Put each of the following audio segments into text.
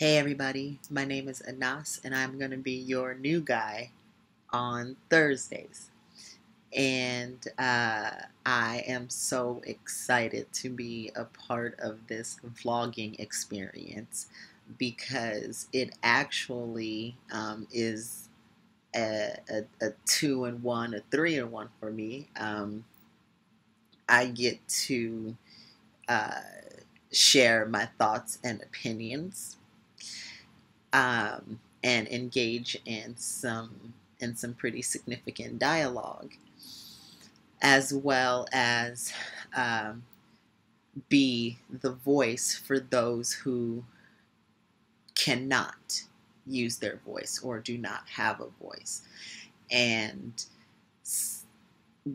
Hey everybody, my name is Anas and I'm going to be your new guy on Thursdays. And I am so excited to be a part of this vlogging experience because it actually is a two in one, a three in one for me. I get to uh, share my thoughts and opinions and engage in some pretty significant dialogue, as well as um, be the voice for those who cannot use their voice or do not have a voice. And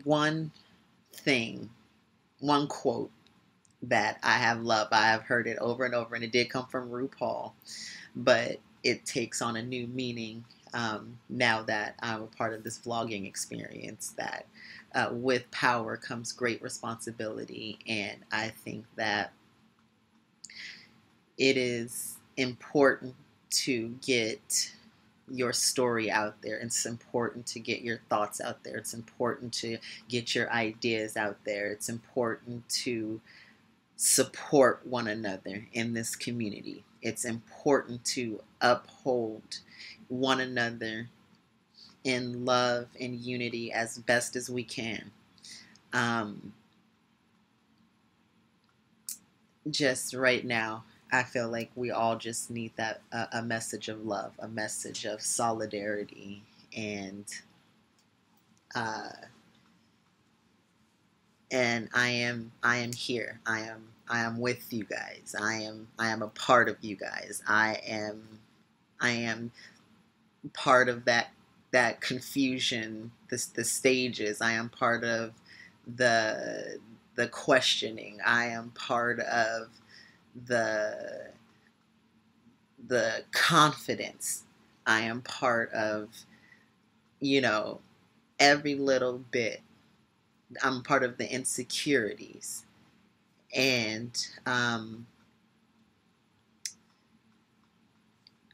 one thing, one quote that I have loved, I have heard it over and over, and it did come from RuPaul, but it takes on a new meaning now that I'm a part of this vlogging experience, that with power comes great responsibility. And I think that it is important to get your story out there. It's important to get your thoughts out there. It's important to get your ideas out there. It's important to support one another in this community. It's important to uphold one another in love and unity as best as we can. Um, just right now, I feel like we all just need that a message of love, a message of solidarity, and uh, I am here. I am with you guys. I am a part of you guys. I am part of that confusion, the stages. I am part of the questioning. I am part of the the confidence. I am part of, you know, every little bit. I'm part of the insecurities. And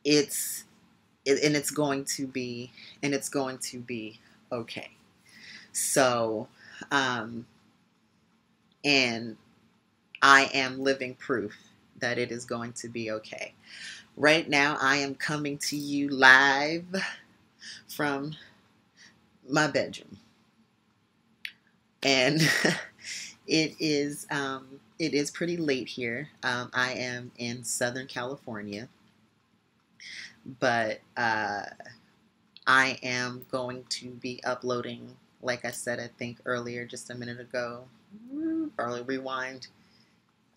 it's and it's going to be okay. So um and I am living proof that it is going to be okay. Right now I am coming to you live from my bedroom, and it is pretty late here. I am in Southern California, but I am going to be uploading, like I said, I think earlier, just a minute ago, probably rewind,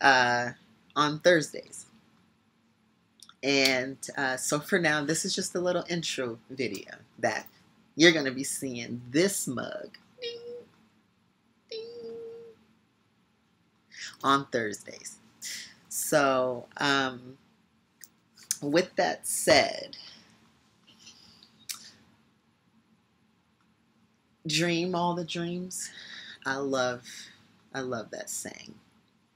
uh, on Thursdays. And so for now, this is just a little intro video that you're going to be seeing this mug ding, ding, on Thursdays. So with that said, dream all the dreams. I love that saying,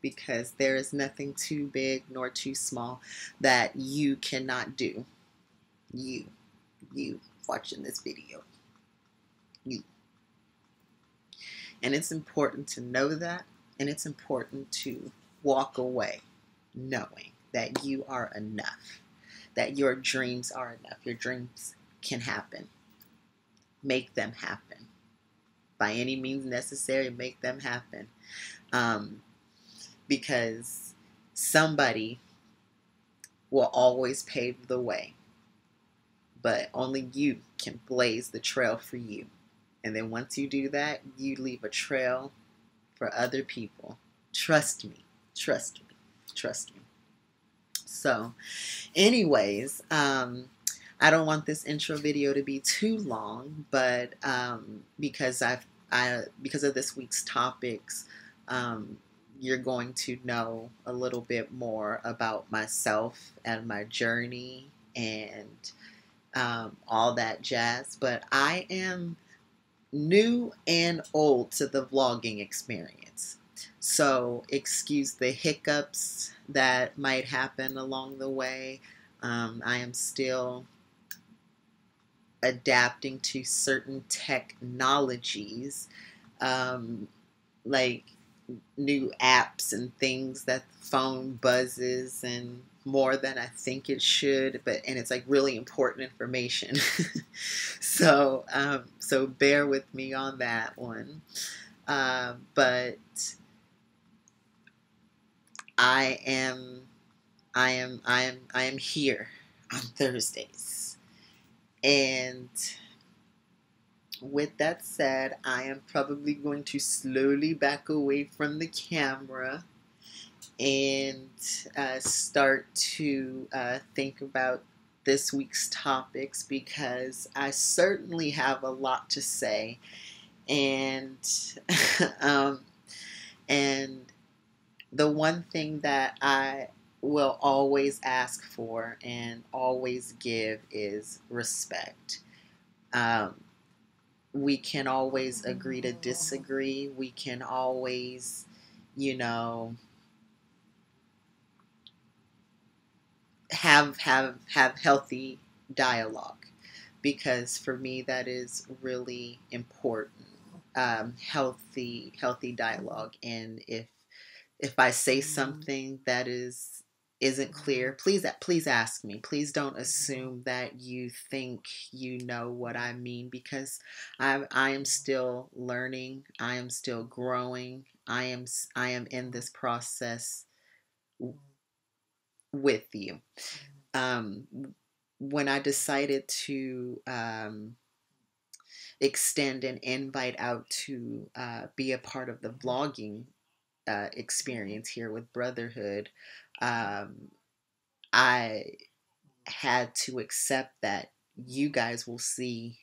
because there is nothing too big nor too small that you cannot do. You watching this video, you. And it's important to know that, and it's important to walk away knowing that you are enough, that your dreams are enough. Your dreams can happen. Make them happen. By any means necessary, make them happen. Because somebody will always pave the way, but only you can blaze the trail for you. And then once you do that, you leave a trail for other people. Trust me, trust me, trust me. So, anyways, I don't want this intro video to be too long, but because because of this week's topics, you're going to know a little bit more about myself and my journey and all that jazz. But I am new and old to the vlogging experience, so excuse the hiccups that might happen along the way. I am still adapting to certain technologies, um, like new apps and things that the phone buzzes and more than I think it should, but and it's like really important information. So bear with me on that one. But I am I am here on Thursdays. And with that said, I am probably going to slowly back away from the camera and start to think about this week's topics, because I certainly have a lot to say. And um, and the one thing that I will always ask for and always give is respect. Um, we can always agree to disagree. We can always, you know, have healthy dialogue, because for me that is really important. Healthy dialogue. And if I say something that isn't clear, please ask me. Please don't assume that you think you know what I mean, because I am still learning. I am still growing. I am in this process with you. Um, when I decided to extend an invite out to be a part of the vlogging experience here with Brotherhood, um, I had to accept that you guys will see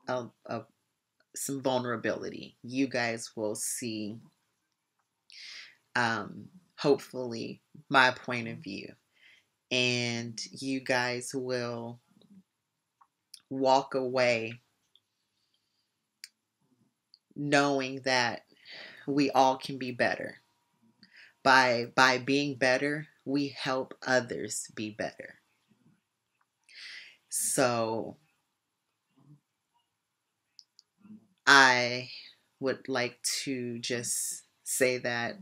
some vulnerability. You guys will see, hopefully, my point of view. And you guys will walk away knowing that we all can be better. By being better, we help others be better. So I would like to just say that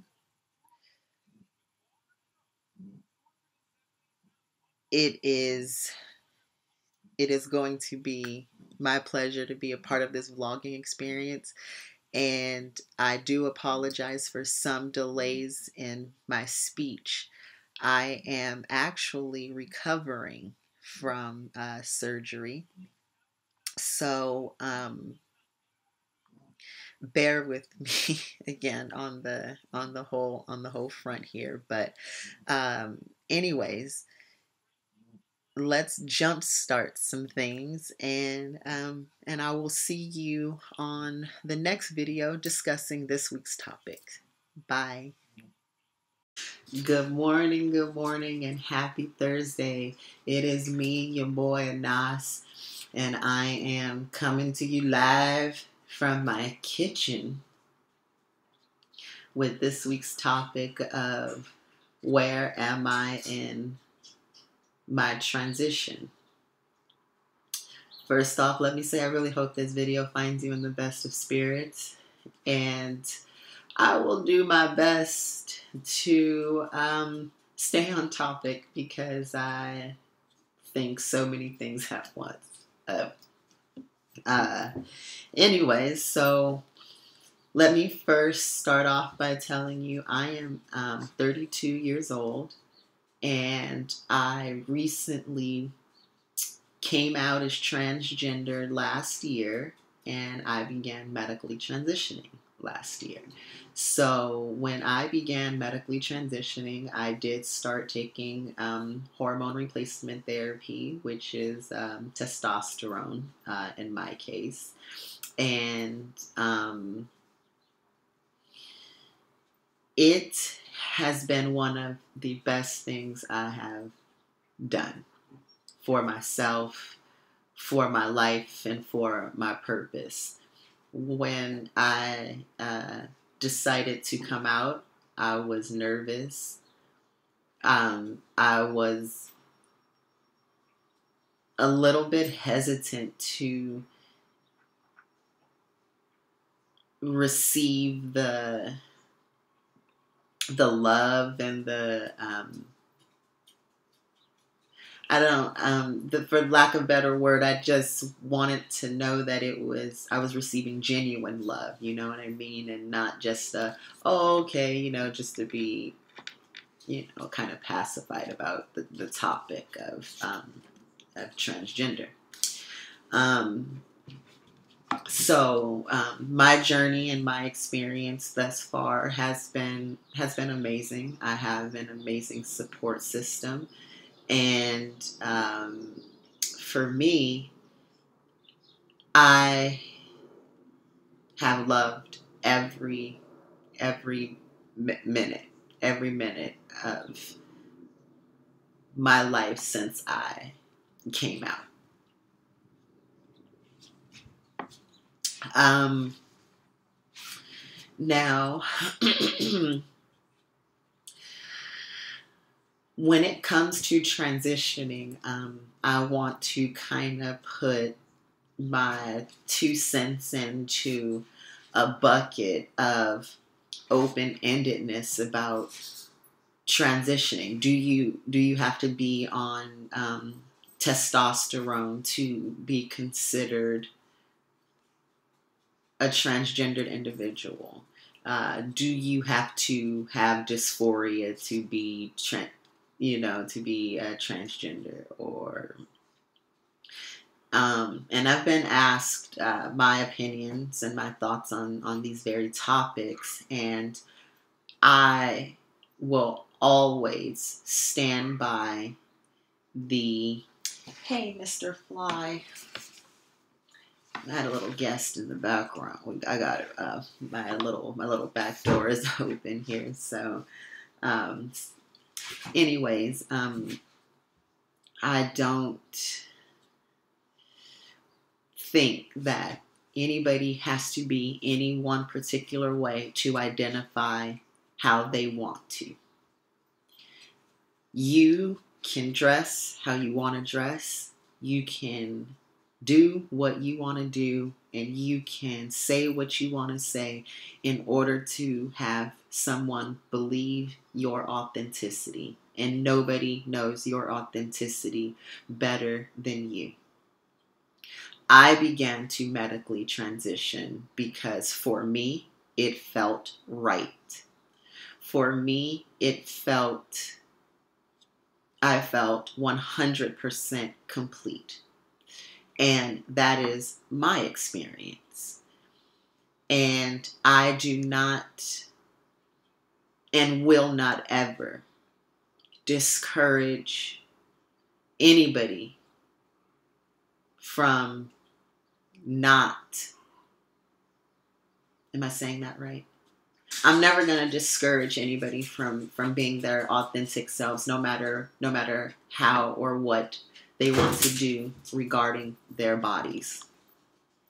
it is it is going to be my pleasure to be a part of this vlogging experience. And I do apologize for some delays in my speech. I am actually recovering from surgery. So bear with me again on the whole front here. But anyways, let's jumpstart some things, and I will see you on the next video discussing this week's topic. Bye. Good morning, and happy Thursday. It is me, your boy Anas, and I am coming to you live from my kitchen with this week's topic of where am I in my transition. First off, let me say I really hope this video finds you in the best of spirits, and I will do my best to stay on topic, because I think so many things at once. Uh, Anyways, so let me first start off by telling you I am 32 years old, and I recently came out as transgender last year, and I began medically transitioning last year. So when I began medically transitioning, I did start taking hormone replacement therapy, which is testosterone in my case. And it has been one of the best things I have done for myself, for my life, and for my purpose. When I decided to come out, I was nervous. I was a little bit hesitant to receive the love and the I don't for lack of a better word, I just wanted to know that I was receiving genuine love, you know what I mean, and not just oh, okay, you know, just to be, you know, kind of pacified about the topic of transgender. My journey and my experience thus far has been amazing. I have an amazing support system, and for me, I have loved every minute, every minute of my life since I came out. Now, when it comes to transitioning, I want to kind of put my 2 cents into a bucket of open-endedness about transitioning. Do you have to be on testosterone to be considered a transgendered individual? Do you have to have dysphoria to be transgender? Or and I've been asked my opinions and my thoughts on these very topics, and I will always stand by the hey, Mr. Fly. I had a little guest in the background. I got my little back door is open here. So, anyways, I don't think that anybody has to be any one particular way to identify how they want to. You can dress how you want to dress. You can do what you want to do, and you can say what you want to say in order to have someone believe your authenticity. And nobody knows your authenticity better than you. I began to medically transition because for me, it felt right. For me, I felt 100% complete. And that is my experience. And I do not and will not ever discourage anybody from not, am I saying that right? I'm never going to discourage anybody from being their authentic selves, no matter how or what they want to do regarding their bodies.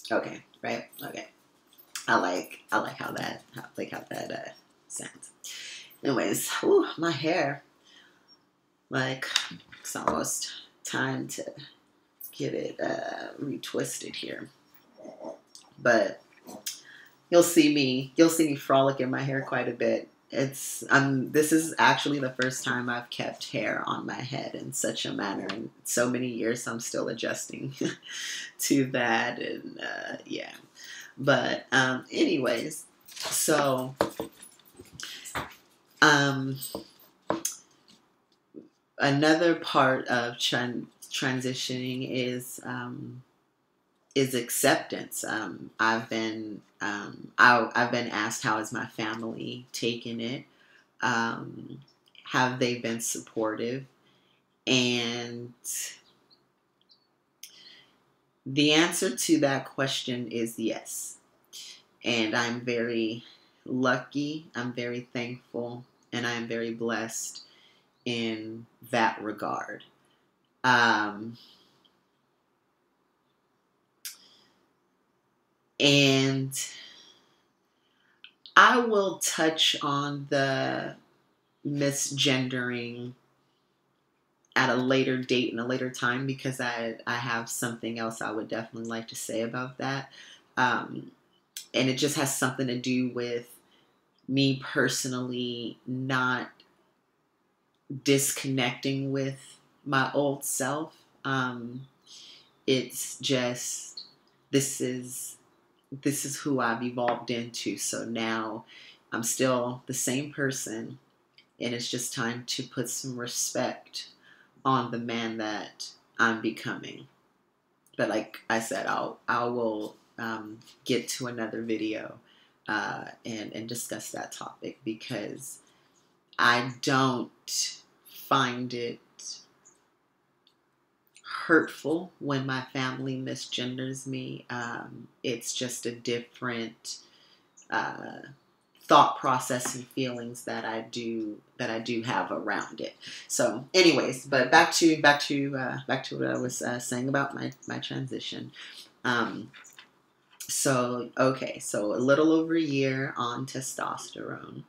Okay, right? Okay. I like how that sounds. Anyways, my hair, like, it's almost time to get it retwisted here. But you'll see me frolic in my hair quite a bit. This is actually the first time I've kept hair on my head in such a manner in so many years. I'm still adjusting to that, and yeah. But anyways, so another part of transitioning is acceptance. I've been asked, how is my family taking it? Have they been supportive? And the answer to that question is yes. And I'm very lucky, I'm very thankful, and I'm very blessed in that regard. And I will touch on the misgendering at a later date and a later time, because I have something else I would definitely like to say about that. And it just has something to do with me personally not disconnecting with my old self. It's just, this is who I've evolved into. So now I'm still the same person, and it's just time to put some respect on the man that I'm becoming. But like I said, I will get to another video and discuss that topic, because I don't find it hurtful when my family misgenders me. It's just a different thought process and feelings that I do have around it. So, anyways, but back to what I was saying about my transition. So a little over a year on testosterone,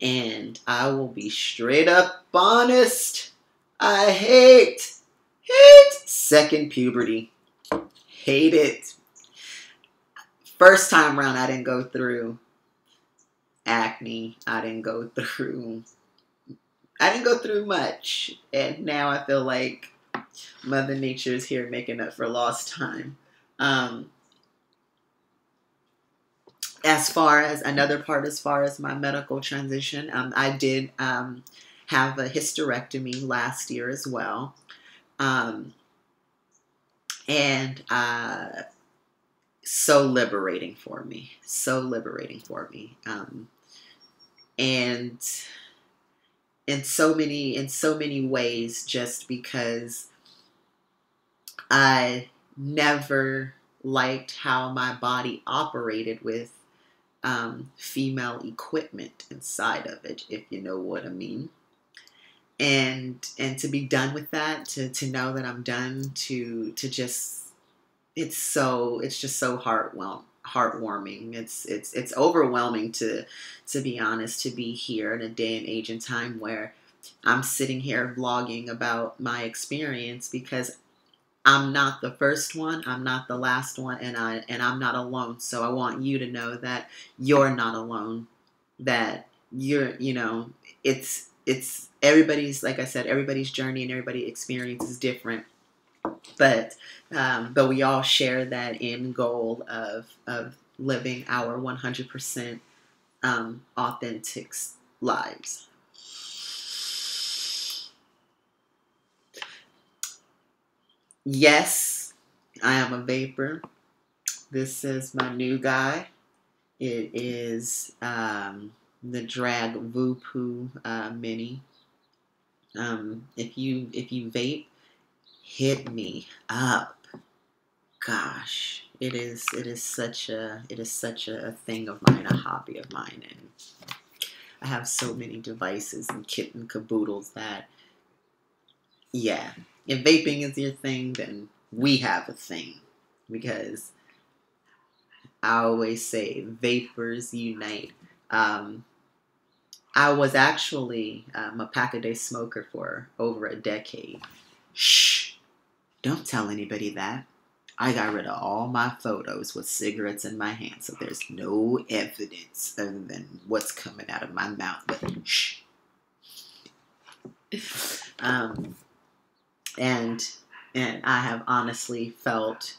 and I will be straight up honest. I hate second puberty. Hate it. First time around, I didn't go through acne. I didn't go through much. And now I feel like Mother Nature is here making up for lost time. As far as my medical transition, I did have a hysterectomy last year as well. And so liberating for me. And in so many ways, just because I never liked how my body operated with female equipment inside of it, if you know what I mean. And to be done with that, to know that I'm done, to just, it's just so heartwarming. It's overwhelming, to be honest, to be here in a day and age and time where I'm sitting here vlogging about my experience, because I'm not the first one, I'm not the last one, and I'm not alone. So I want you to know that you're not alone. That it's everybody's, like I said, everybody's journey and everybody's experience is different. But we all share that end goal of living our 100% authentic lives. Yes, I am a vapor. This is my new guy. It is the Drag Voopoo Mini. If you vape, hit me up. Gosh, it is such a thing of mine, a hobby of mine, and I have so many devices and kit and caboodles that, yeah, if vaping is your thing, then we have a thing, because I always say vapors unite. I was actually a pack-a-day smoker for over a decade. Shh! Don't tell anybody that. I got rid of all my photos with cigarettes in my hand, so there's no evidence other than what's coming out of my mouth. But shh. And I have honestly felt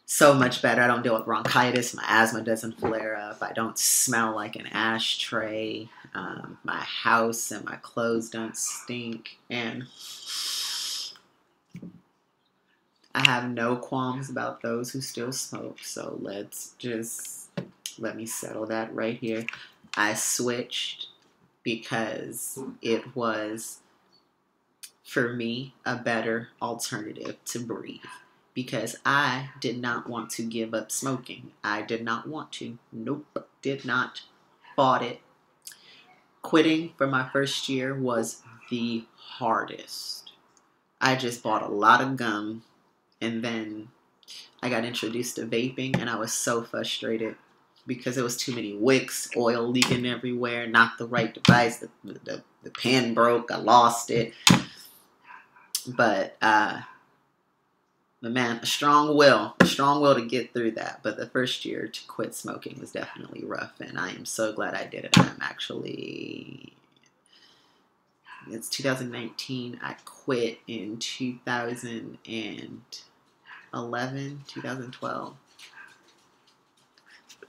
so much better. I don't deal with bronchitis. My asthma doesn't flare up. I don't smell like an ashtray. My house and my clothes don't stink. And I have no qualms about those who still smoke. So let me settle that right here. I switched because it was, for me, a better alternative to breathe. Because I did not want to give up smoking. I did not want to. Nope, did not. Fought it. Quitting for my first year was the hardest. I just bought a lot of gum, and then I got introduced to vaping, and I was so frustrated because there was too many wicks, oil leaking everywhere, not the right device, the pen broke, I lost it. But man, a strong will to get through that. But the first year to quit smoking was definitely rough, and I am so glad I did it. It's 2019. I quit in 2011, 2012,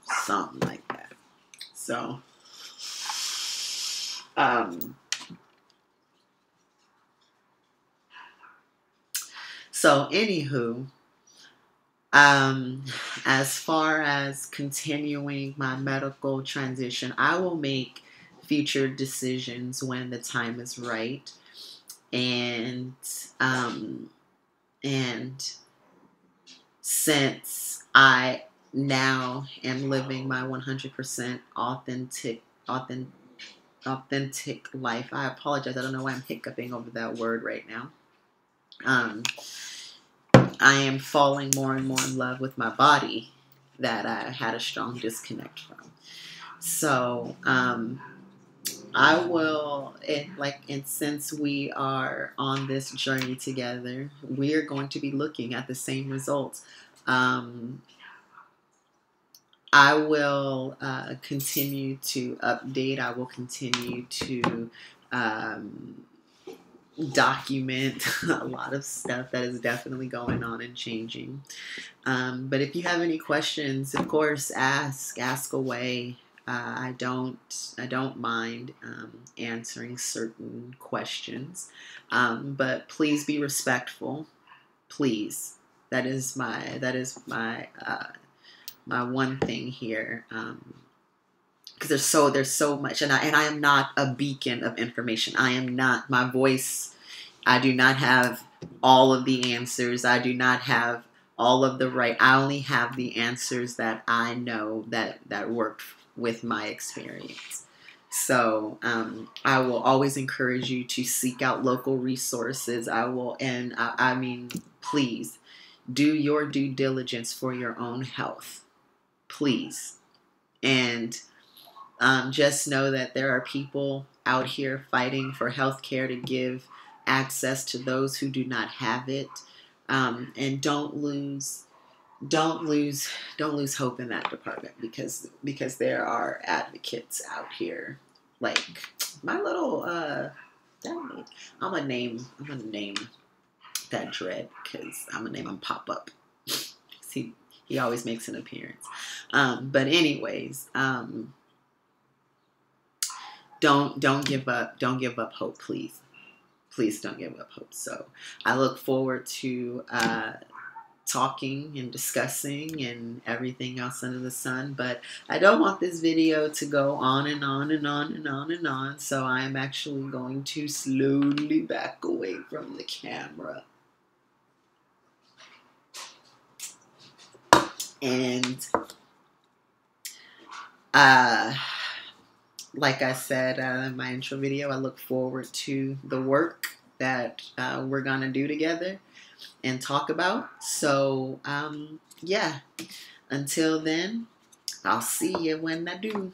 something like that. So, anywho, as far as continuing my medical transition, I will make future decisions when the time is right. And since I now am living my 100% authentic life, I apologize. I don't know why I'm hiccuping over that word right now. I am falling more and more in love with my body that I had a strong disconnect from. So, I will, and since we are on this journey together, we are going to be looking at the same results. I will continue to update. I will continue to document a lot of stuff that is definitely going on and changing. But if you have any questions, of course, ask away. I don't mind answering certain questions, but please be respectful. Please, that is my my one thing here. Because there's so much, and I am not a beacon of information. I am not my voice. I do not have all of the answers. I do not have all of the right. I only have the answers that I know that worked with my experience. So I will always encourage you to seek out local resources. I mean, please do your due diligence for your own health, please, and just know that there are people out here fighting for health care to give access to those who do not have it, and don't lose hope in that department, because there are advocates out here, like my little I'm gonna name that dread, because I'm gonna name him Pop Up. He always makes an appearance. But anyways, don't give up hope, please don't give up hope. So I look forward to talking and discussing and everything else under the sun, but I don't want this video to go on and on and on and on and on, so I am actually going to slowly back away from the camera. And like I said in my intro video, I look forward to the work that we're gonna do together and talk about. So yeah, until then, I'll see you when I do.